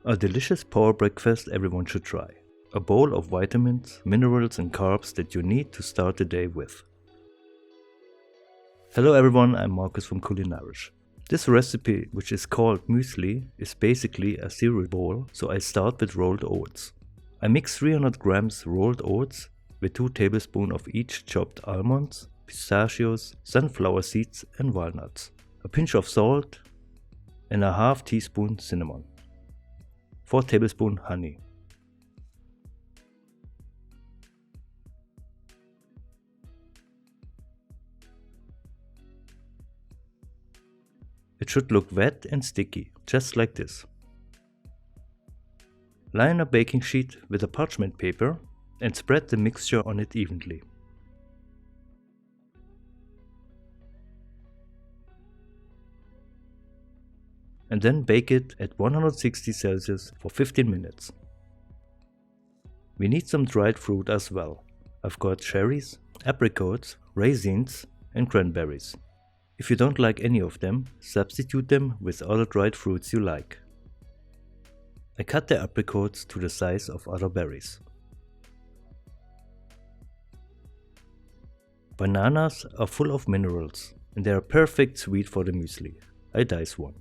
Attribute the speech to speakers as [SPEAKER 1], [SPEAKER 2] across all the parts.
[SPEAKER 1] A delicious power breakfast everyone should try. A bowl of vitamins, minerals and carbs that you need to start the day with. Hello everyone, I'm Marcus from Culinarisch. This recipe, which is called muesli, is basically a cereal bowl, so I start with rolled oats. I mix 300 grams rolled oats with 2 tablespoons of each chopped almonds, pistachios, sunflower seeds and walnuts, a pinch of salt and a half teaspoon cinnamon, 4 tablespoons honey. It should look wet and sticky, just like this. Line a baking sheet with a parchment paper and spread the mixture on it evenly. And then bake it at 160 Celsius for 15 minutes. We need some dried fruit as well. I've got cherries, apricots, raisins and cranberries. If you don't like any of them, substitute them with other dried fruits you like. I cut the apricots to the size of other berries. Bananas are full of minerals and they are perfect sweet for the muesli. I dice one.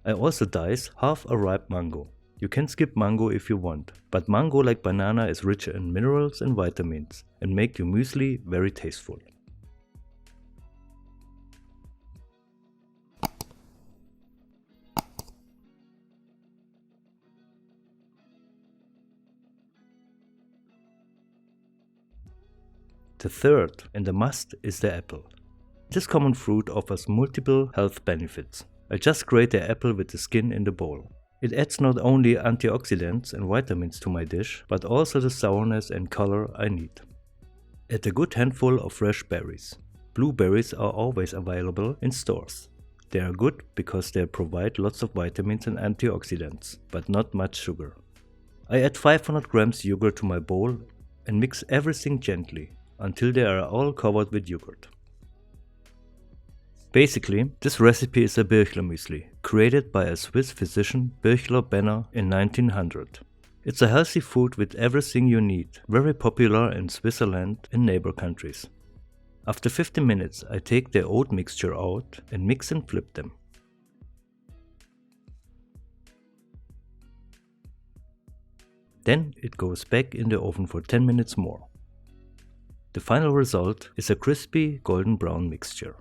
[SPEAKER 1] I also dice half a ripe mango. You can skip mango if you want, but mango like banana is rich in minerals and vitamins and make your muesli very tasteful. The third and the must is the apple. This common fruit offers multiple health benefits. I just grate the apple with the skin in the bowl. It adds not only antioxidants and vitamins to my dish, but also the sourness and color I need. Add a good handful of fresh berries. Blueberries are always available in stores. They are good because they provide lots of vitamins and antioxidants, but not much sugar. I add 500 grams yogurt to my bowl and mix everything gently until they are all covered with yogurt. Basically, this recipe is a Birchler muesli, created by a Swiss physician Birchler Benner in 1900. It's a healthy food with everything you need, very popular in Switzerland and neighbor countries. After 15 minutes I take the oat mixture out and mix and flip them. Then it goes back in the oven for 10 minutes more. The final result is a crispy golden brown mixture.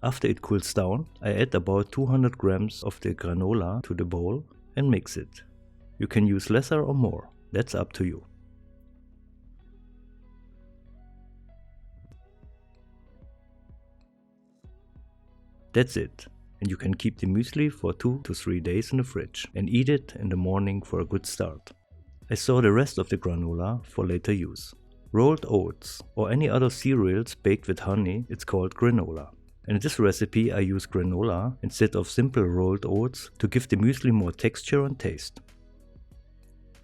[SPEAKER 1] After it cools down, I add about 200 grams of the granola to the bowl and mix it. You can use lesser or more, that's up to you. That's it, and you can keep the muesli for 2 to 3 days in the fridge and eat it in the morning for a good start. I store the rest of the granola for later use. Rolled oats or any other cereals baked with honey, it's called granola. And in this recipe I use granola instead of simple rolled oats to give the muesli more texture and taste.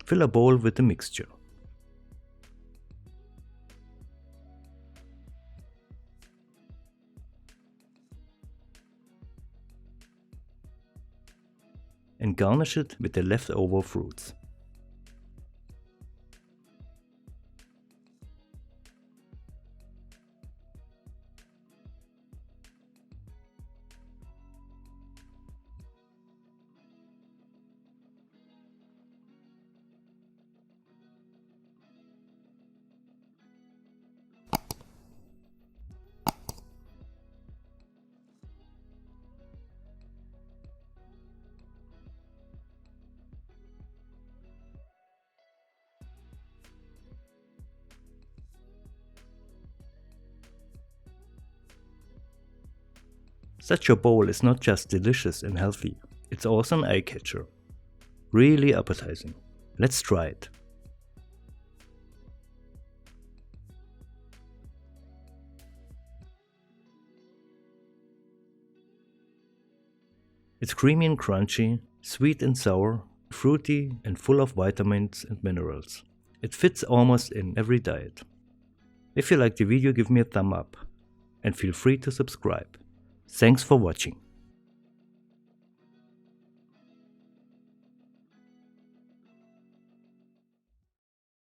[SPEAKER 1] Fill a bowl with the mixture. And garnish it with the leftover fruits. Such a bowl is not just delicious and healthy, it's also an eye catcher. Really appetizing. Let's try it. It's creamy and crunchy, sweet and sour, fruity and full of vitamins and minerals. It fits almost in every diet. If you liked the video, give me a thumb up and feel free to subscribe. Thanks for watching.